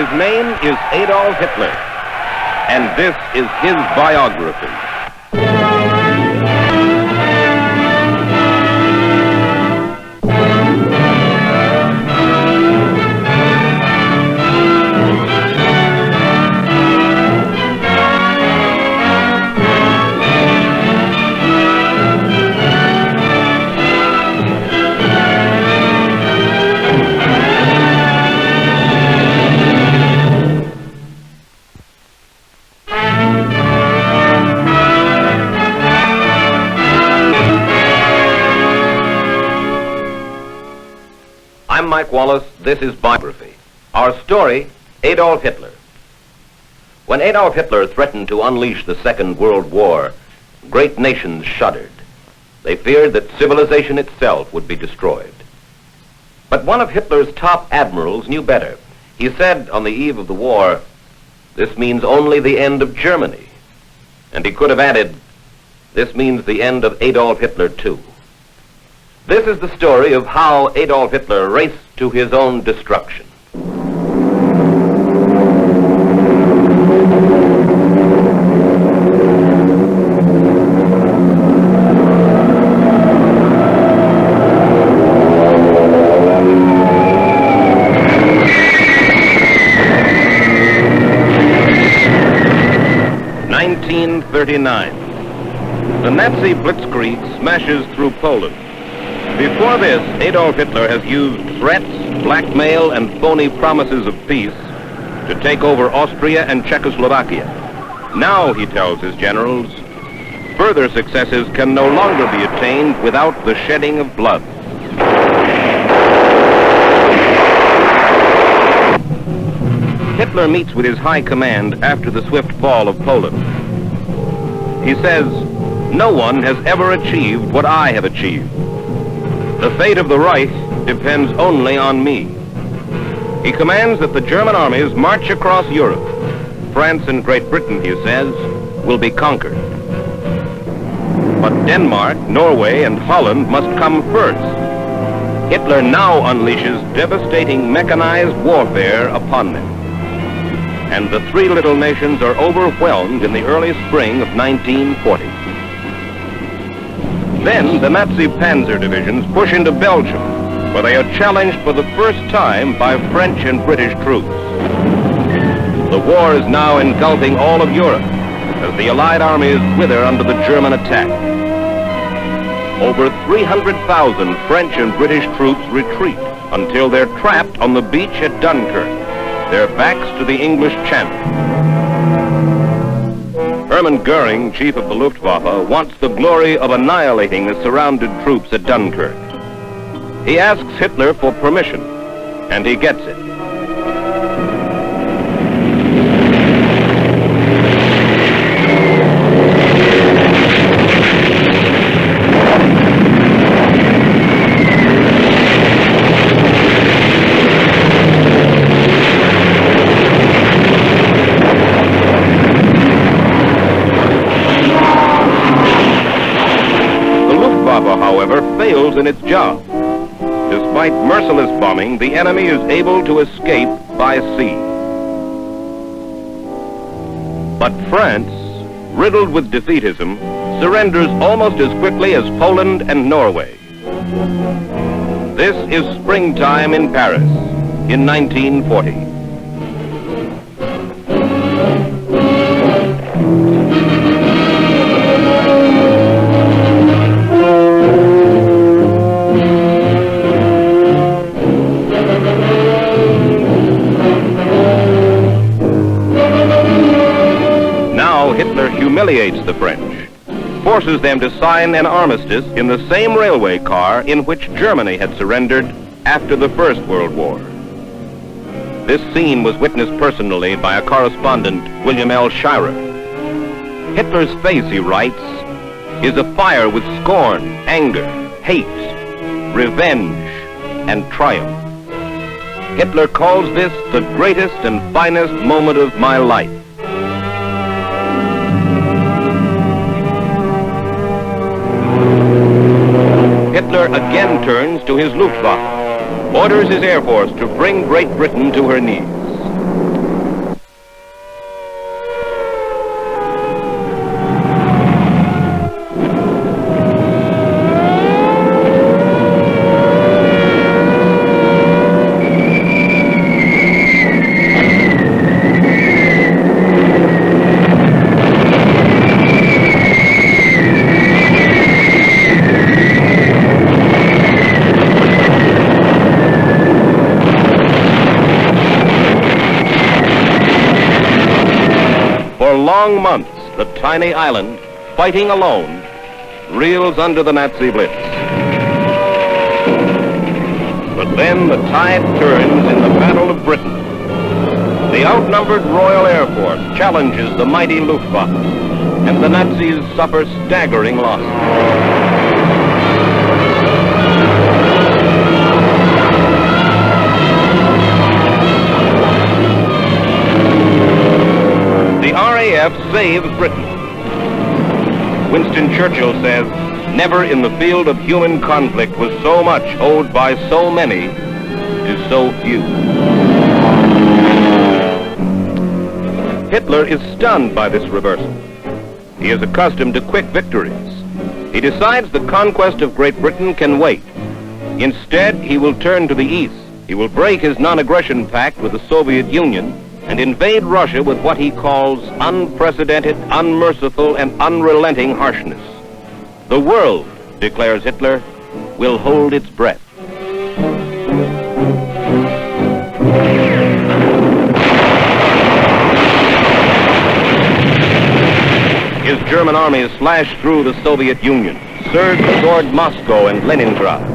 His name is Adolf Hitler, and this is his biography. I'm Mike Wallace. This is Biography. Our story, Adolf Hitler. When Adolf Hitler threatened to unleash the Second World War, great nations shuddered. They feared that civilization itself would be destroyed. But one of Hitler's top admirals knew better. He said on the eve of the war, "This means only the end of Germany." And he could have added, "This means the end of Adolf Hitler too." This is the story of how Adolf Hitler raced to his own destruction. The Nazi blitzkrieg smashes through Poland. Before this, Adolf Hitler has used threats, blackmail, and phony promises of peace to take over Austria and Czechoslovakia. Now, he tells his generals, further successes can no longer be attained without the shedding of blood. Hitler meets with his high command after the swift fall of Poland. He says, "No one has ever achieved what I have achieved. The fate of the Reich depends only on me." He commands that the German armies march across Europe. France and Great Britain, he says, will be conquered. But Denmark, Norway, and Holland must come first. Hitler now unleashes devastating mechanized warfare upon them. And the three little nations are overwhelmed in the early spring of 1940. Then the Nazi panzer divisions push into Belgium, where they are challenged for the first time by French and British troops. The war is now engulfing all of Europe as the Allied armies wither under the German attack. Over 300,000 French and British troops retreat until they're trapped on the beach at Dunkirk, their backs to the English Channel. Hermann Goering, chief of the Luftwaffe, wants the glory of annihilating the surrounded troops at Dunkirk. He asks Hitler for permission, and he gets it. However, fails in its job. Despite merciless bombing, the enemy is able to escape by sea. But France, riddled with defeatism, surrenders almost as quickly as Poland and Norway. This is springtime in Paris in 1940. Hitler humiliates the French, forces them to sign an armistice in the same railway car in which Germany had surrendered after the First World War. This scene was witnessed personally by a correspondent, William L. Shirer. Hitler's face, he writes, is afire with scorn, anger, hate, revenge, and triumph. Hitler calls this the greatest and finest moment of my life. Hitler again turns to his Luftwaffe, orders his Air Force to bring Great Britain to her knees. long months, the tiny island, fighting alone, reels under the Nazi blitz. But then the tide turns in the Battle of Britain. The outnumbered Royal Air Force challenges the mighty Luftwaffe, and the Nazis suffer staggering losses. The RAF saves Britain. Winston Churchill says, "Never in the field of human conflict was so much owed by so many to so few." Hitler is stunned by this reversal. He is accustomed to quick victories. He decides the conquest of Great Britain can wait. Instead, he will turn to the east. He will break his non-aggression pact with the Soviet Union and invade Russia with what he calls unprecedented, unmerciful, and unrelenting harshness. The world, declares Hitler, will hold its breath. His German armies slashed through the Soviet Union, surged toward Moscow and Leningrad.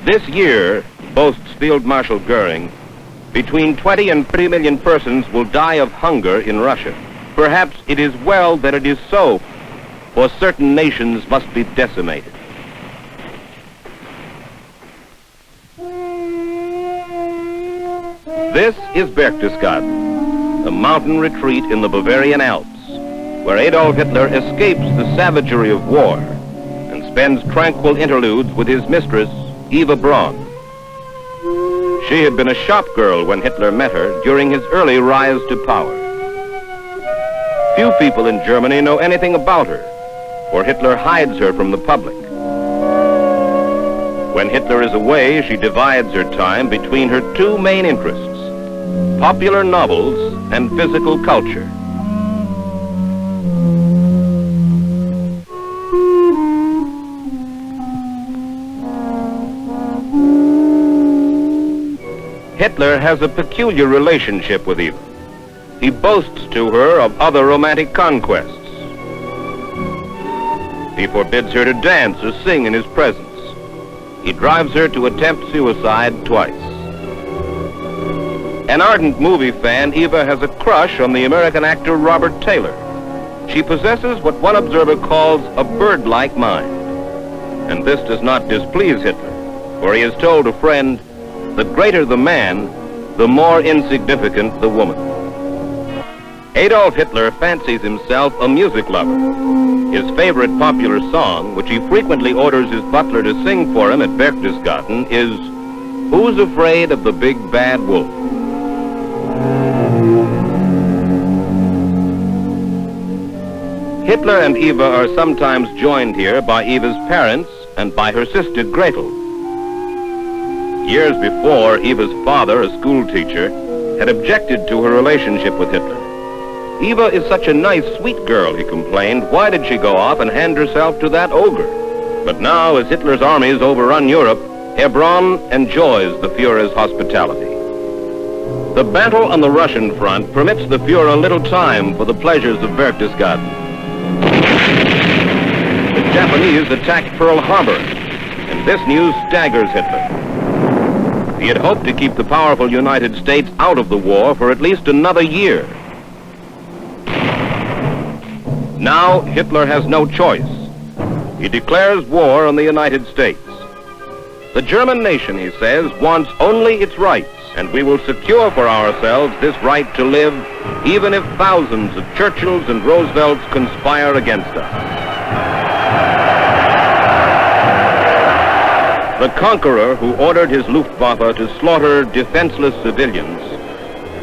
This year, boasts Field Marshal Goering, between 20 and 30 million persons will die of hunger in Russia. Perhaps it is well that it is so, for certain nations must be decimated. This is Berchtesgaden, a mountain retreat in the Bavarian Alps, where Adolf Hitler escapes the savagery of war and spends tranquil interludes with his mistress, Eva Braun. She had been a shop girl when Hitler met her during his early rise to power. Few people in Germany know anything about her, for Hitler hides her from the public. When Hitler is away, she divides her time between her two main interests, popular novels and physical culture. Hitler has a peculiar relationship with Eva. He boasts to her of other romantic conquests. He forbids her to dance or sing in his presence. He drives her to attempt suicide twice. An ardent movie fan, Eva has a crush on the American actor Robert Taylor. She possesses what one observer calls a bird-like mind. And this does not displease Hitler, for he has told a friend, "The greater the man, the more insignificant the woman." Adolf Hitler fancies himself a music lover. His favorite popular song, which he frequently orders his butler to sing for him at Berchtesgaden, is "Who's Afraid of the Big Bad Wolf?" Hitler and Eva are sometimes joined here by Eva's parents and by her sister Gretel. Years before, Eva's father, a school teacher, had objected to her relationship with Hitler. "Eva is such a nice, sweet girl," he complained. "Why did she go off and hand herself to that ogre?" But now, as Hitler's armies overrun Europe, Hebron enjoys the Führer's hospitality. The battle on the Russian front permits the Führer little time for the pleasures of Berchtesgaden. The Japanese attacked Pearl Harbor, and this news staggers Hitler. He had hoped to keep the powerful United States out of the war for at least another year. Now, Hitler has no choice. He declares war on the United States. The German nation, he says, wants only its rights, and we will secure for ourselves this right to live, even if thousands of Churchills and Roosevelts conspire against us. The conqueror who ordered his Luftwaffe to slaughter defenseless civilians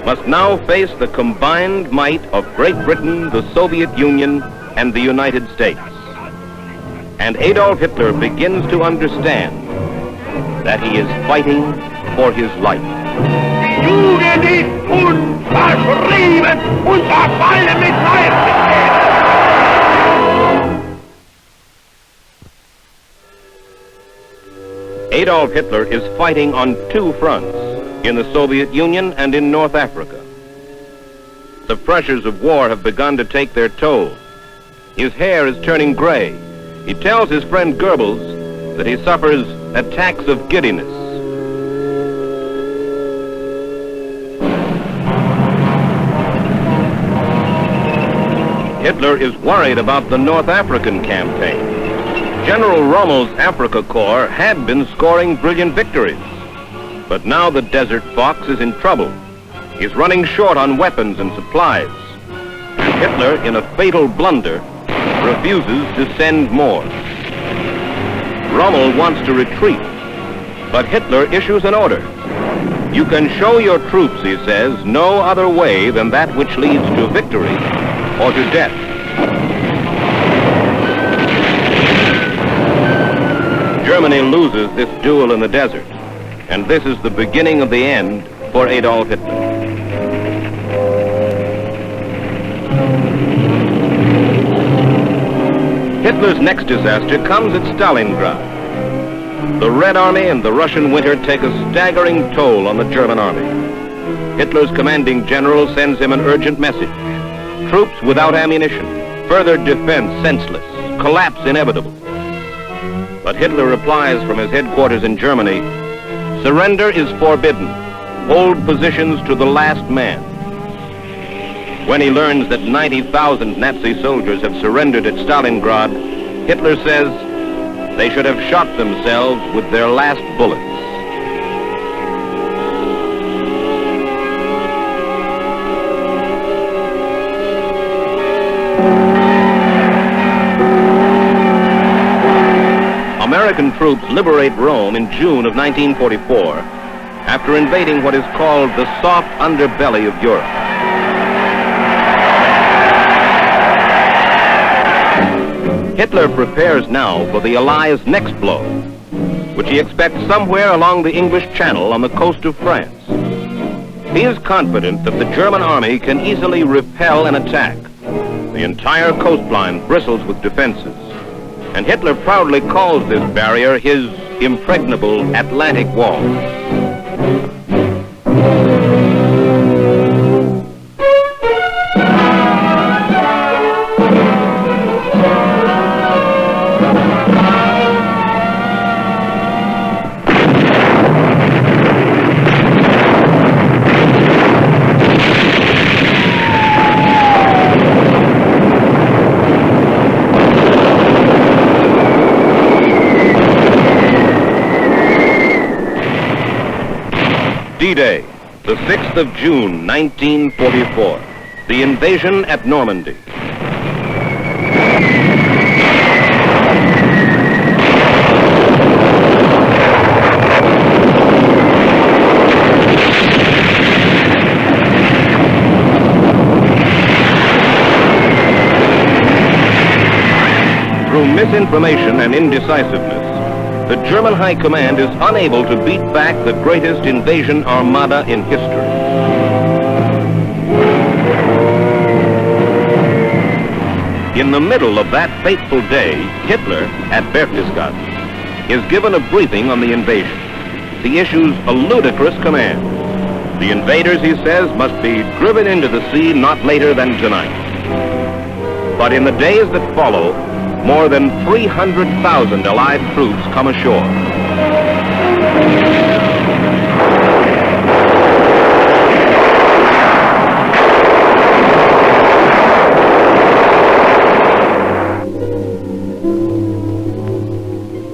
must now face the combined might of Great Britain, the Soviet Union, and the United States. And Adolf Hitler begins to understand that he is fighting for his life. Die Jugend ist unverschrieben und auf alle mit Leib. Adolf Hitler is fighting on two fronts, in the Soviet Union and in North Africa. The pressures of war have begun to take their toll. His hair is turning gray. He tells his friend Goebbels that he suffers attacks of giddiness. Hitler is worried about the North African campaign. General Rommel's Africa Corps had been scoring brilliant victories. But now the Desert Fox is in trouble. He's running short on weapons and supplies. And Hitler, in a fatal blunder, refuses to send more. Rommel wants to retreat, but Hitler issues an order. You can show your troops, he says, no other way than that which leads to victory or to death. Germany loses this duel in the desert, and this is the beginning of the end for Adolf Hitler. Hitler's next disaster comes at Stalingrad. The Red Army and the Russian winter take a staggering toll on the German army. Hitler's commanding general sends him an urgent message. Troops without ammunition, further defense senseless, collapse inevitable. But Hitler replies from his headquarters in Germany, surrender is forbidden. Hold positions to the last man. When he learns that 90,000 Nazi soldiers have surrendered at Stalingrad, Hitler says they should have shot themselves with their last bullets. American troops liberate Rome in June of 1944 after invading what is called the soft underbelly of Europe. Hitler prepares now for the Allies' next blow, which he expects somewhere along the English Channel on the coast of France. He is confident that the German army can easily repel an attack. The entire coastline bristles with defenses, and Hitler proudly calls this barrier his impregnable Atlantic wall. D-Day, the 6th of June, 1944, the invasion at Normandy. Through misinformation and indecisiveness, the German High Command is unable to beat back the greatest invasion armada in history. In the middle of that fateful day, Hitler, at Berchtesgaden, is given a briefing on the invasion. He issues a ludicrous command. The invaders, he says, must be driven into the sea not later than tonight. But in the days that follow, more than 300,000 Allied troops come ashore.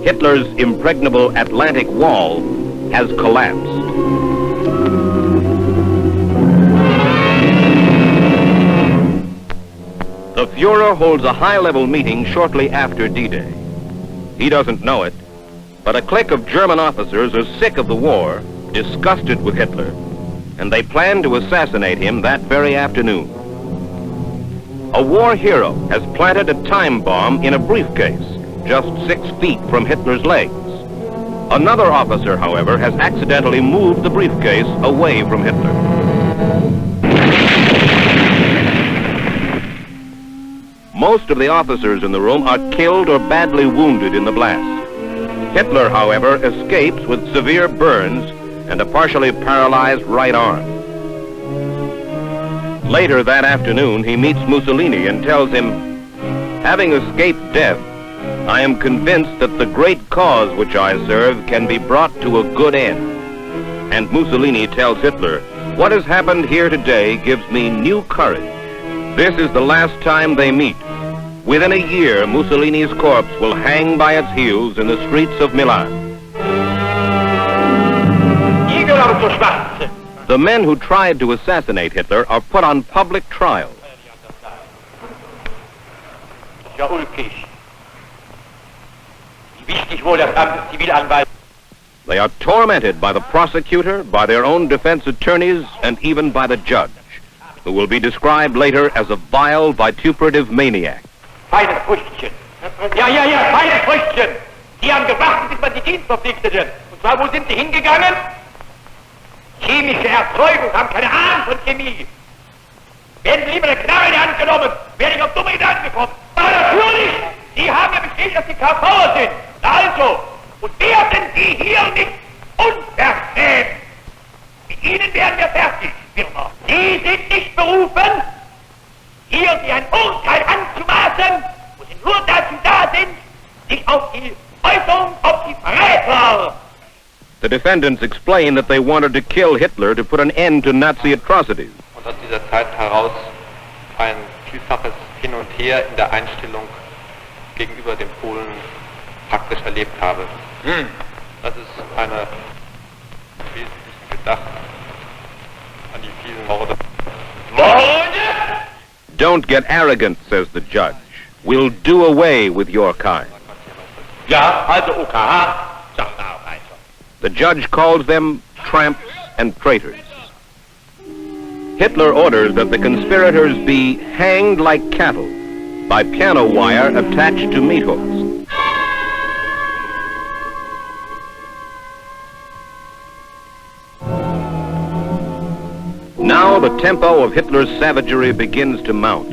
Hitler's impregnable Atlantic wall has collapsed. The Fuhrer holds a high-level meeting shortly after D-Day. He doesn't know it, but a clique of German officers are sick of the war, disgusted with Hitler, and they plan to assassinate him that very afternoon. A war hero has planted a time bomb in a briefcase just 6 feet from Hitler's legs. Another officer, however, has accidentally moved the briefcase away from Hitler. Most of the officers in the room are killed or badly wounded in the blast. Hitler, however, escapes with severe burns and a partially paralyzed right arm. Later that afternoon, he meets Mussolini and tells him, "Having escaped death, I am convinced that the great cause which I serve can be brought to a good end." And Mussolini tells Hitler, "What has happened here today gives me new courage." This is the last time they meet. Within a year, Mussolini's corpse will hang by its heels in the streets of Milan. The men who tried to assassinate Hitler are put on public trial. They are tormented by the prosecutor, by their own defense attorneys, and even by the judge, who will be described later as a vile, vituperative maniac. Feine Früchtchen. Ja, feine Früchtchen. Die haben gewartet, bis man die Dienstverpflichteten. Und zwar, wo sind sie hingegangen? Chemische Erzeugung, haben keine Ahnung von Chemie. Werden sie lieber eine Knarre in die Hand genommen, wäre ich auf dumme Gedanken gekommen. Aber natürlich, die haben ja bestätigt, dass die KVer sind. Also, und werden die hier nicht unverschämt. Mit ihnen werden wir fertig, Firma. Die sind nicht berufen, hier sie ein Urteil anzumaßen, wo sie nur dazu da sind, sich auf die Äußerung, auf die Verräter. The defendants explain that they wanted to kill Hitler to put an end to Nazi atrocities. Und aus dieser Zeit heraus ein vielfaches Hin und Her in der Einstellung gegenüber den Polen praktisch erlebt habe. Das ist eine wesentliche Gedacht an die vielen Morde. Don't get arrogant, says the judge. We'll do away with your kind. Ja, also OKH, sagt er auch einfach. The judge calls them tramps and traitors. Hitler orders that the conspirators be hanged like cattle by piano wire attached to meat hooks. Now the tempo of Hitler's savagery begins to mount.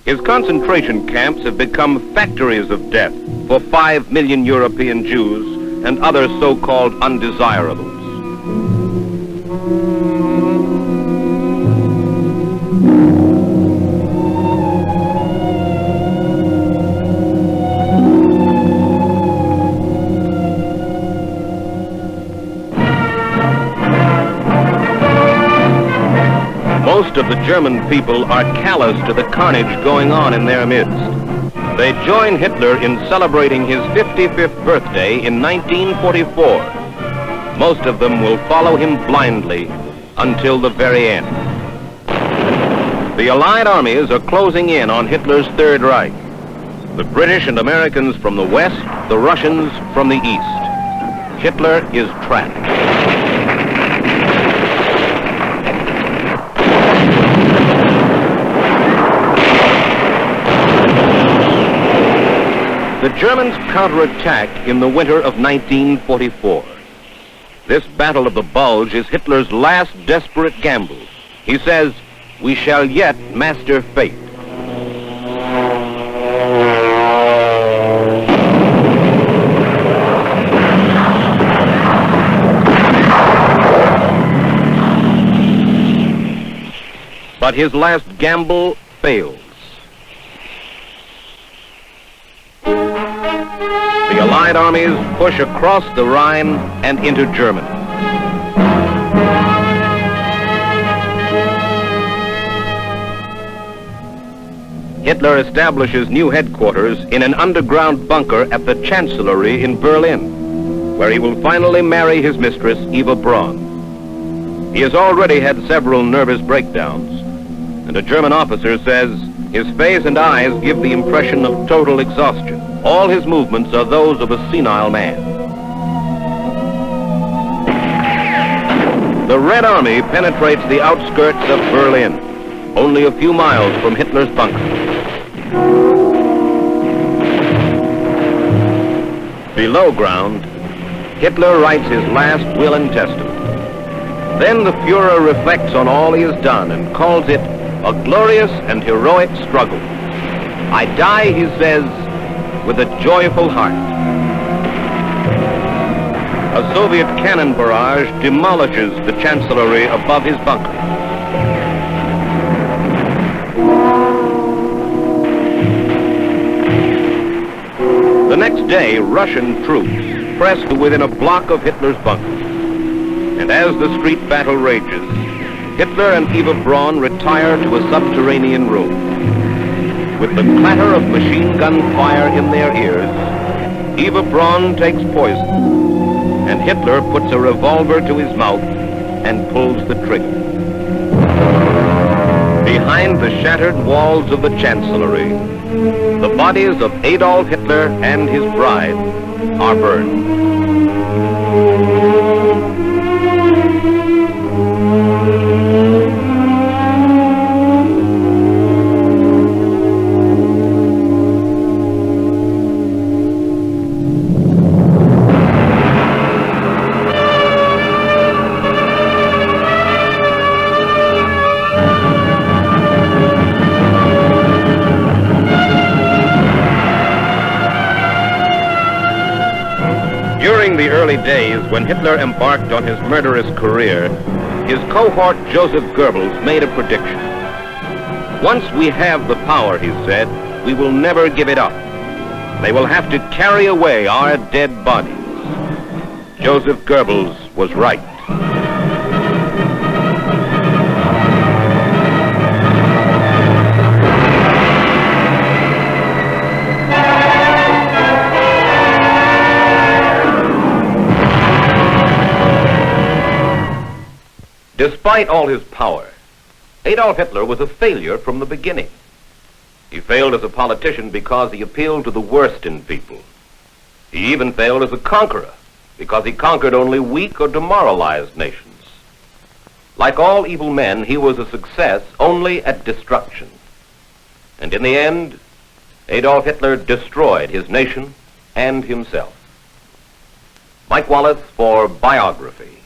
His concentration camps have become factories of death for 5 million European Jews and other so-called undesirables. Most of the German people are callous to the carnage going on in their midst. They join Hitler in celebrating his 55th birthday in 1944. Most of them will follow him blindly until the very end. The Allied armies are closing in on Hitler's Third Reich. The British and Americans from the west, the Russians from the east. Hitler is trapped. The Germans counterattack in the winter of 1944. This Battle of the Bulge is Hitler's last desperate gamble. He says, "We shall yet master fate." But his last gamble fails. The Allied armies push across the Rhine and into Germany. Hitler establishes new headquarters in an underground bunker at the Chancellery in Berlin, where he will finally marry his mistress, Eva Braun. He has already had several nervous breakdowns, and a German officer says his face and eyes give the impression of total exhaustion. All his movements are those of a senile man. The Red Army penetrates the outskirts of Berlin, only a few miles from Hitler's bunker. Below ground, Hitler writes his last will and testament. Then the Fuhrer reflects on all he has done and calls it a glorious and heroic struggle. I die, he says, with a joyful heart. A Soviet cannon barrage demolishes the chancellery above his bunker. The next day, Russian troops press to within a block of Hitler's bunker. And as the street battle rages, Hitler and Eva Braun retire to a subterranean room. With the clatter of machine gun fire in their ears, Eva Braun takes poison, and Hitler puts a revolver to his mouth and pulls the trigger. Behind the shattered walls of the chancellery, the bodies of Adolf Hitler and his bride are burned. During the early days when Hitler embarked on his murderous career, his cohort Joseph Goebbels made a prediction. Once we have the power, he said, we will never give it up. They will have to carry away our dead bodies. Joseph Goebbels was right. Despite all his power, Adolf Hitler was a failure from the beginning. He failed as a politician because he appealed to the worst in people. He even failed as a conqueror because he conquered only weak or demoralized nations. Like all evil men, he was a success only at destruction. And in the end, Adolf Hitler destroyed his nation and himself. Mike Wallace for Biography.